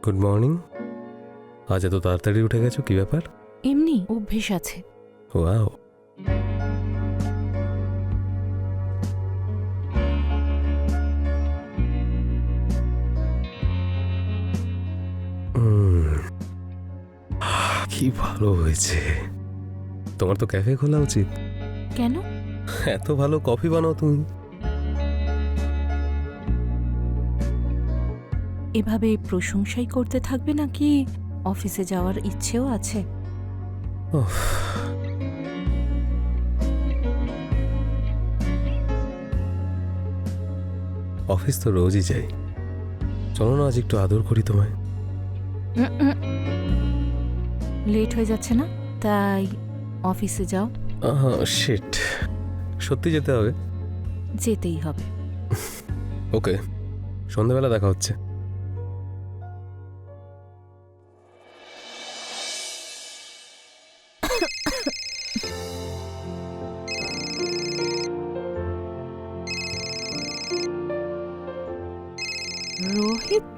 Good morning. আজ এত তাড়াতাড়ি উঠে গেছো, কি ব্যাপার? এমনি অভ্যেস আছে। ওয়াও। কি ভালো হয়েছে। তোমার তো ক্যাফে খোলা উচিত। কেন? এত ভালো কফি বানাও তুমি। এভাবে প্রশংসাই করতে থাকবে নাকি অফিসে যাওয়ার ইচ্ছেও আছে? উফ, অফিস তো রোজই যাই, চলো না আজ একটু আদর করি তোমায়। লেট হয়ে যাচ্ছে না, তাই অফিসে যাও। শিট, সত্যি যেতে হবে? যেতেই হবে। ওকে, সন্ধ্যাবেলা দেখা হচ্ছে। রোহিত,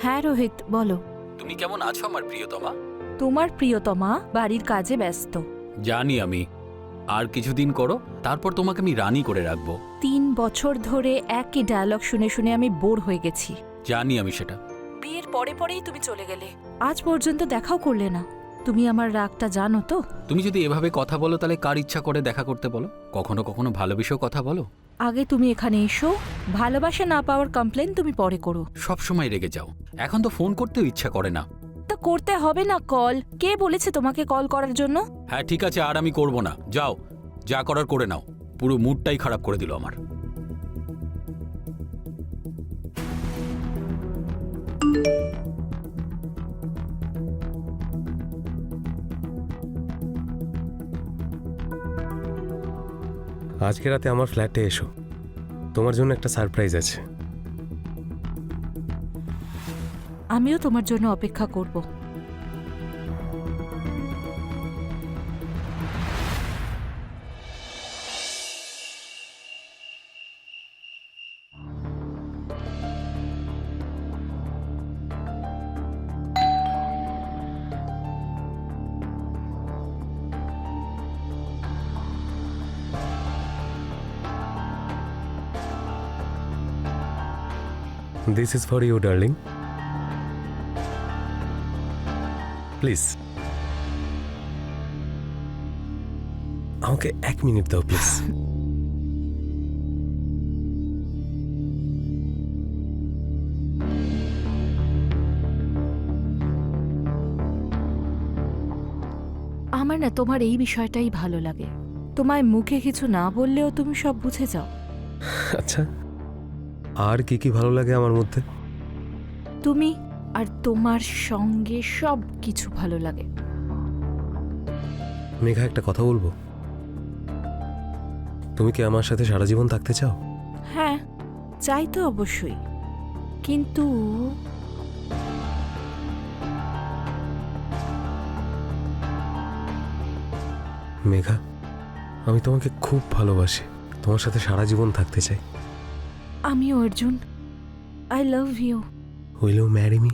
হ্যাঁ রোহিত বলো। তুমি কেমন আছো আমার প্রিয়তমা? তোমার প্রিয়তমা বাড়ির কাজে ব্যস্ত। জানি আমি। আর কিছুদিন করো, তারপর তোমাকে আমি রানী করে রাখবো। 3 বছর ধরে একই ডায়লগ শুনে শুনে আমি বোর হয়ে গেছি। জানি আমি সেটা। বিয়ের পরে পরেই তুমি চলে গেলে, আজ পর্যন্ত দেখাও করলে না। তুমি আমার রাগটা জানো তো। তুমি যদি এভাবে কথা বলো তাহলে কার ইচ্ছা করে দেখা করতে বলো? কখনো কখনো ভালোবেসেও কথা বলো। আগে তুমি এখানে এসো, ভালোবাসা না পাওয়ার কমপ্লেন তুমি পরে করো। সব সময় রেগে যাও, এখন তো ফোন করতেও ইচ্ছা করে না। তা করতে হবে না কল? কে বলেছে তোমাকে কল করার জন্য? হ্যাঁ ঠিক আছে, আর আমি করব না। যাও, যা করার করে নাও। পুরো মুডটাই খারাপ করে দিল আমার। আজকে রাতে আমার ফ্ল্যাটে এসো, তোমার জন্য একটা সারপ্রাইজ আছে। আমিও তোমার জন্য অপেক্ষা করব। This is for you darling. Please আমাকে 1 মিনিট দাও প্লিজ। আমার না তোমার এই বিষয়টাই ভালো লাগে। তোমায় মুখে কিছু না বললেও তুমি সব বুঝে যাও। আচ্ছা, আর কি কি ভালো লাগে আমার মধ্যে? তুমি আর তোমার সঙ্গে সব কিছু ভালো লাগে। মেঘা, একটা কথা বলবো? তুমি কি আমার সাথে সারা জীবন থাকতে চাও? হ্যাঁ, চাই তো অবশ্যই, কিন্তু মেঘা, আমি তোমাকে খুব ভালোবাসি, তোমার সাথে সারা জীবন থাকতে চাই। আমি Arjun, I love you. Will you marry me?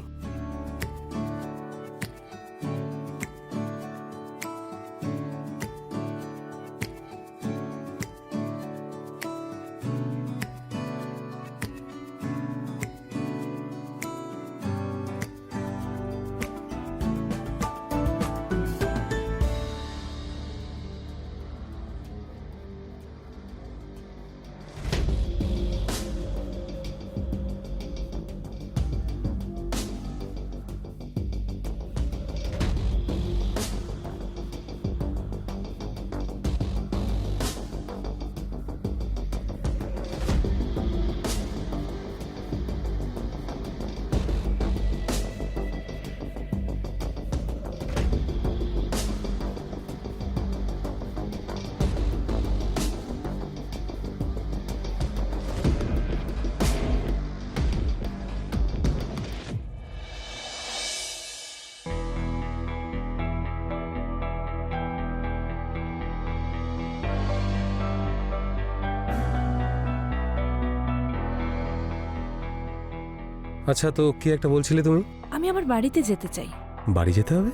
আচ্ছা, তো কি একটা বলছিলে তুমি? আমি আমার বাড়িতে যেতে চাই। বাড়ি যেতে হবে?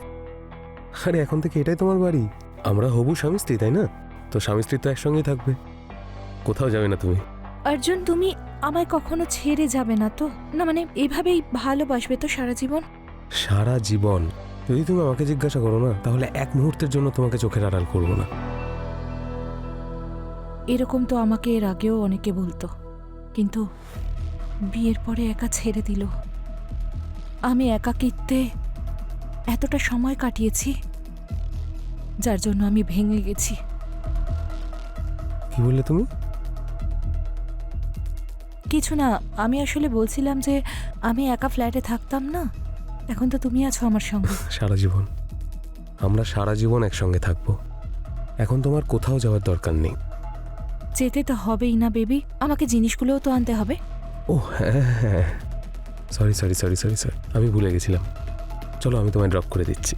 আরে এখন থেকে এটাই তোমার বাড়ি। আমরা হবু স্বামী স্ত্রী, তাই না? তো স্বামী স্ত্রী তো একসঙ্গেই থাকবে, কোথাও যাবে না তুমি। অর্জুন, তুমি আমায় কখনো ছেড়ে যাবে না তো? না মানে এভাবেই ভালোবাসবে তো সারা জীবন? সারা জীবন যদি তুমি আমাকে জিজ্ঞাসা করো না, তাহলে এক মুহূর্তের জন্য তোমাকে চোখের আড়াল করবো না। এরকম তো আমাকে এর আগেও অনেকে বলতো, কিন্তু বিয়ের পরে একা ছেড়ে দিল। আমি একাকিত্বে এতটা সময় কাটিয়েছি, যার জন্য আমি ভেঙে গেছি। কি বললে তুমি? কিছু না, আমি আসলে বলছিলাম যে আমি একা ফ্ল্যাটে থাকতাম না, এখন তো তুমি আছো আমার সঙ্গে। সারা জীবন আমরা সারা জীবন একসঙ্গে থাকবো। এখন তোমার কোথাও যাওয়ার দরকার নেই। যেতে তো হবেই না বেবি, আমাকে জিনিসগুলোও তো আনতে হবে। ও হ্যাঁ হ্যাঁ, sorry sorry sorry sorry sorry, আমি ভুলে গেছিলাম। চলো আমি তোমায় ড্রপ করে দিচ্ছি।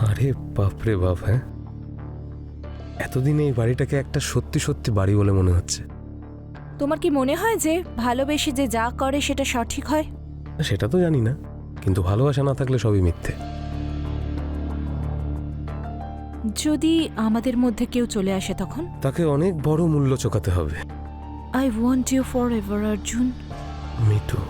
আরে বাপরে বাপ, হ্যাঁ এতদিন এই বাড়িটাকে একটা সত্যি সত্যি বাড়ি বলে মনে হচ্ছে। তোমার কি মনে হয় যে ভালোবেসে যে যা করে সেটা সঠিক হয়? সেটা তো জানি না, কিন্তু ভালোবাসা না থাকলে সবই মিথ্যে। যদি আমাদের মধ্যে কেউ চলে আসে তখন? তাকে অনেক বড় মূল্য চোকাতে হবে। I want you forever Arjun. Mitu,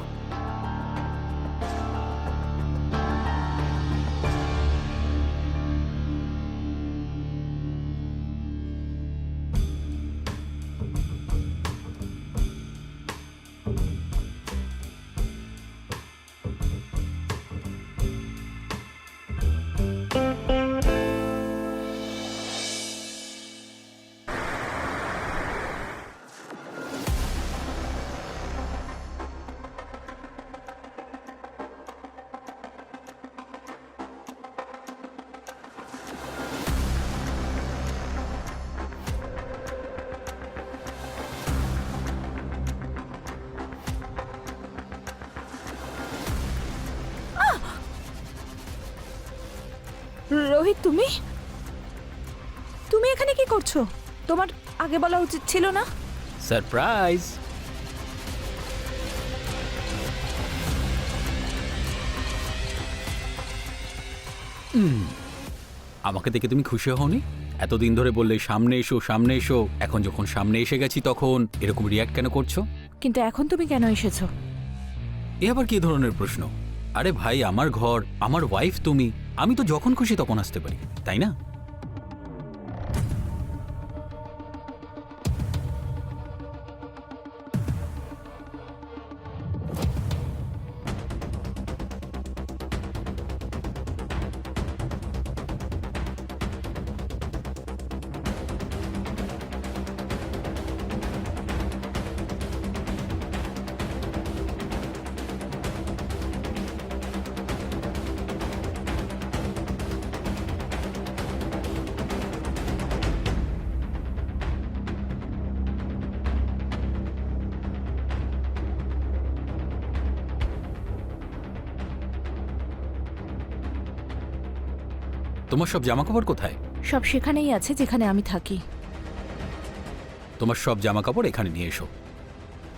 Rohit, তুমি তুমি এখানে কি করছো? তোমার আগে বলা উচিত ছিল না? সারপ্রাইজ। আমাকে দেখে তুমি খুশি হওনি? এতদিন ধরে বললে সামনে এসো সামনে এসো, এখন যখন সামনে এসে গেছি তখন এরকম রিয়াক্ট কেন করছো? কিন্তু এখন তুমি কেন এসেছো? এ আবার কি ধরনের প্রশ্ন? আরে ভাই, আমার ঘর, আমার ওয়াইফ তুমি, আমি তো যখন খুশি তখন আসতে পারি, তাই না? তোমার সব জামাকাপড় কোথায়? সব সেখানেই আছে যেখানে আমি থাকি। তোমার সব জামা কাপড় এখানে নিয়ে এসো,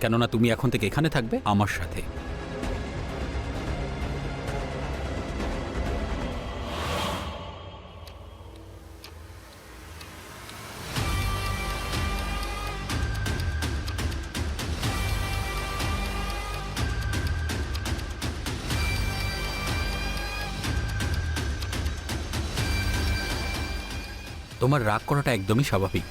কেননা তুমি এখন থেকে এখানে থাকবে আমার সাথে। তোমার রাগ করাটা একদমই স্বাভাবিক।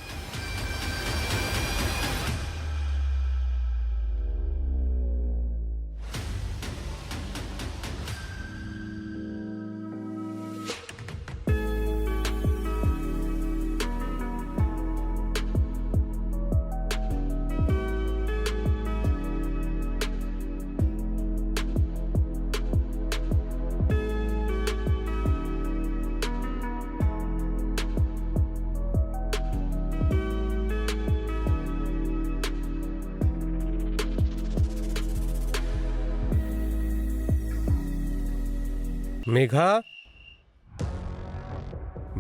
Megha,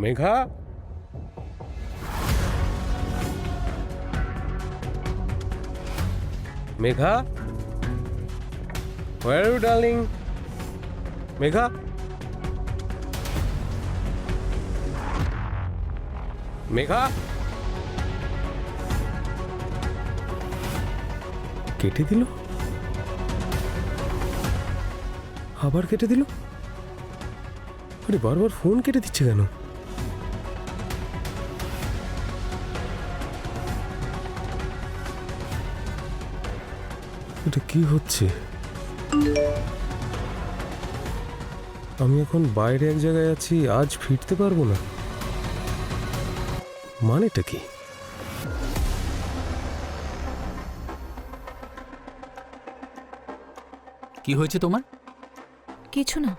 Megha, Megha, where are you, darling? Megha, Megha, কেটে দিল, আবার কেটে দিল। আরে বারবার ফোন কেটে দিচ্ছে কেন? এটা কি হচ্ছে? আমি এখন বাইরে এক জায়গায় আছি, আজ ফিরতে পারবো না, মানেটা কি? কি হয়েছে তোমার? কিছু না।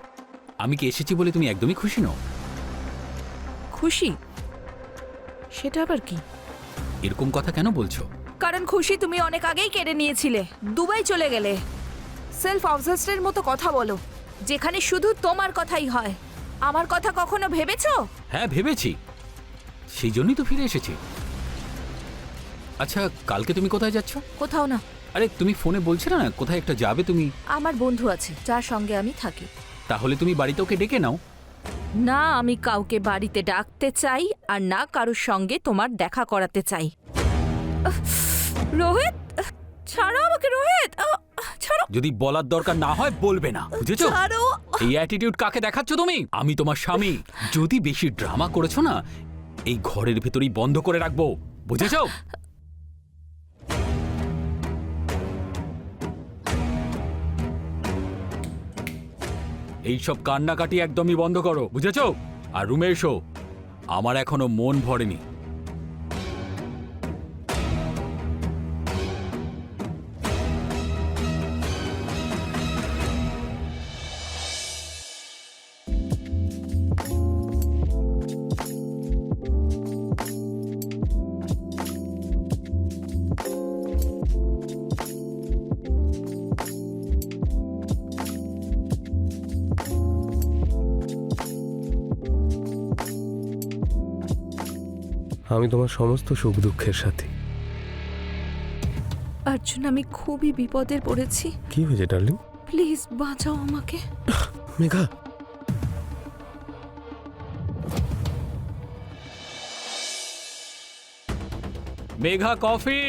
আমি কি এসেছি বলে তুমি একদমই খুশি নও? খুশি? সেটা আবার কি? এরকম কথা কেন বলছো? কারণ খুশি তুমি অনেক আগেই কেড়ে নিয়েছিলে, দুবাই চলে গেলে। সেলফ অবসেসডের মতো কথা বলো, যেখানে শুধু তোমার কথাই হয়। আমার কথা কখনো ভেবেছো? হ্যাঁ ভেবেছি, সেই জন্যই তো ফিরে এসেছি। আচ্ছা কালকে তুমি কোথায় যাচ্ছ? কোথাও না। আরে তুমি ফোনে বলছিলে না কোথায় একটা যাবে তুমি? আমার বন্ধু আছে যার সঙ্গে আমি থাকি। তাহলে তুমি বাড়িতে ওকে ডেকে নাও। না, আমি কাউকে বাড়িতে ডাকতে চাই আর না কারোর সঙ্গে তোমার দেখা করাতে চাই। রোহিত, ছাড়ো আমাকে। রোহিত, ছাড়ো। যদি বলার দরকার না হয় বলবে না, বুঝেছো? ছাড়ো। এই অ্যাটিটিউড কাকে দেখাচ্ছ তুমি? আমি তোমার স্বামী, যদি বেশি ড্রামা করেছো না এই ঘরের ভেতরেই বন্ধ করে রাখবো, বুঝেছো? এইসব কান্নাকাটি একদমই বন্ধ করো, বুঝেছো? আর রুমে এসো, আমার এখনো মন ভরেনি। আমি তোমার সমস্ত সুখ দুঃখের সাথে। অর্জুন, আমি খুবই বিপদে পড়েছি। কি হয়েছে ডার্লিং? প্লিজ বাঁচাও আমাকে। মেঘা, মেঘা কফি।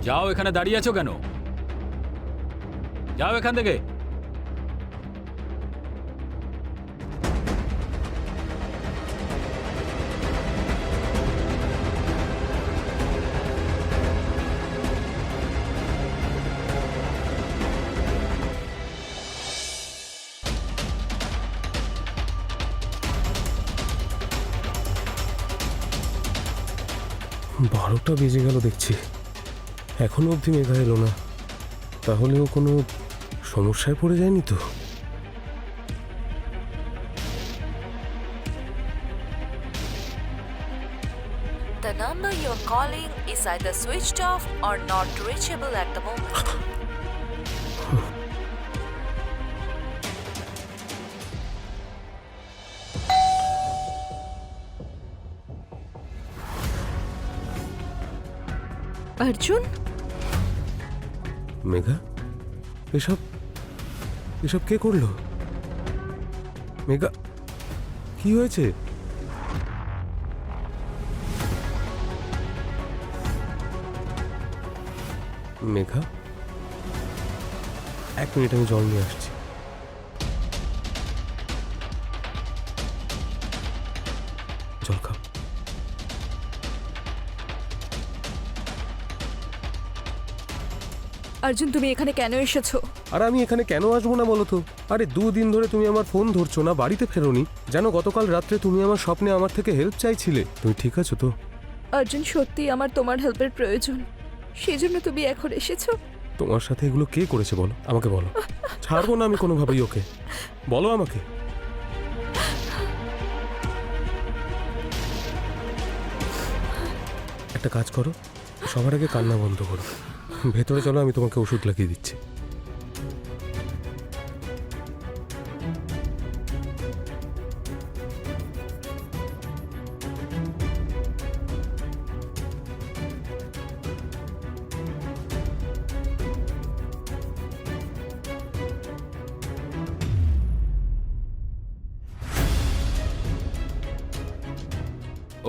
যাও, এখানে দাঁড়িয়ে আছো কেন? যাও এখান থেকে। বারোটা বেজে গেল দেখছি, এখনো অবধি মেঘা এলো না। তাহলেও কোনো সমস্যায় পড়ে যায়নি তো? The number you're calling is either switched off or not reachable at the moment. Arjun, Megha, এসব এসব কে করলো? মেঘা, কি হয়েছে? মেঘা, 1 মিনিট, আমি জল নিয়ে আসছি। জল খাও। অর্জুন, তুমি এখানে কেন এসেছো? আর আমি এখানে কেন আসবো না বলো তো? আরে 2 দিন ধরে তুমি আমার ফোন ধরছো না, বাড়িতে ফেরোনি। জানো, গতকাল রাত্রে তুমি আমার স্বপ্নে আমার থেকে হেল্প চাইছিলে। তুমি ঠিক আছো তো? অর্জুন, সত্যি আমার তোমার হেল্পের প্রয়োজন, সেজন্য তুমি এখন এসেছো। তোমার সাথে এগুলো কে করেছে বলো, আমাকে বলো। ছাড়বো না আমি কোনোভাবেই ওকে, বলো আমাকে। একটা কাজ করো, সবার আগে কান্না বন্ধ করো, ভেতরে চলো, আমি তোমাকে ওষুধ লাগিয়ে দিচ্ছি।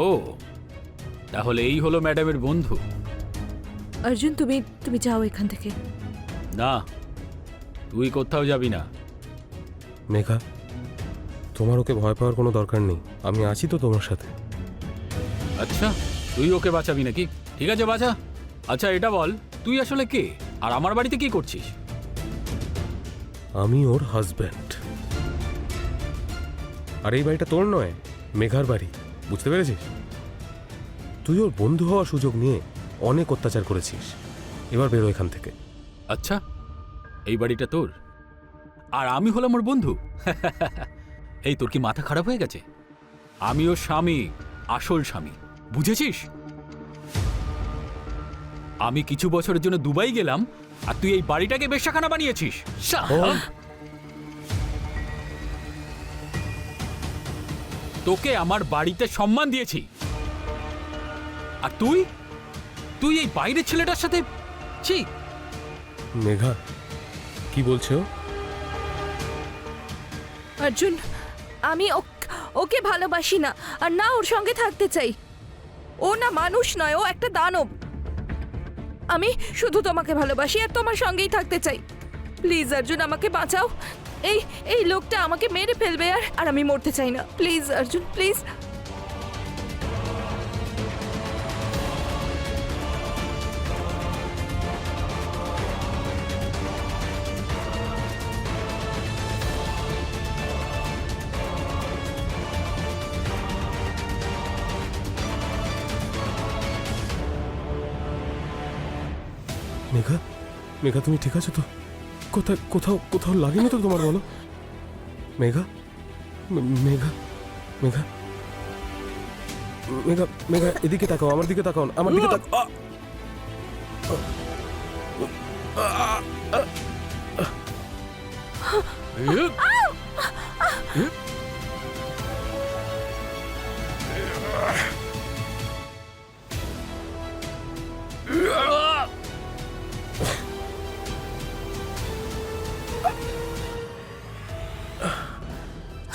ও, তাহলে এই হলো ম্যাডামের বন্ধু। অর্জুন, তুমি তুমি যাও এখান থেকে। না, তুই কোথাও যাবি না। মেঘা, তোমার ওকে ভয় পাওয়ার কোনো দরকার নেই, আমি আছি তো তোমার সাথে। আচ্ছা, তুই ওকে বাঁচাবি নাকি? ঠিক আছে, বাঁচা। আচ্ছা, এটা বল, তুই আসলে কে, আর আমার বাড়িতে কি করছিস? আমি ওর হাজব্যান্ড। আর এই বাড়িটা তোর নয়, মেঘার বাড়ি, বুঝতে পেরেছিস? তুই ওর বন্ধু হওয়ার সুযোগ নিয়ে অনেক অত্যাচার করেছিস, এবার বেরো এখান থেকে। আচ্ছা, এই বাড়িটা তোর, আর আমি হলাম ওর বন্ধু? এই, তোর কি মাথা খারাপ হয়ে গেছে? আমি ওর স্বামী, আসল স্বামী, বুঝেছিস? আমি কিছু বছরের জন্য দুবাই গেলাম, আর তুই এই বাড়িটাকে বেশ্যাখানা বানিয়েছিস। তোকে আমার বাড়িতে সম্মান দিয়েছি, আর তুই তুই এই বাইরের ছেলেটার সাথে? ছি! মেঘা, কি বলছো? অর্জুন, আমি ওকে ভালোবাসি না, আর না ওর সঙ্গে থাকতে চাই। ও না মানুষ নয়, ও একটা দানব। আমি শুধু তোমাকে ভালোবাসি আর তোমার সঙ্গেই থাকতে চাই। প্লিজ অর্জুন, আমাকে বাঁচাও। এই এই লোকটা আমাকে মেরে ফেলবে, আর আমি মরতে চাই না। Please Arjun, please. মেঘা, মেঘা, তুমি ঠিক আছো তো? কোথায়, কোথাও কোথাও লাগেনি তো তোমার, বলো? মেঘা, মেঘা, মেঘা, মেঘা, মেঘা, এদিকে তাকাও, আমার দিকে তাকাও, আমার দিকে তাকাও।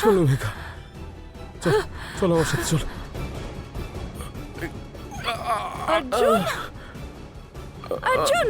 চলো মেঘা, চলো, চলো আমার সাথে, চলো। অর্জুন, অর্জুন।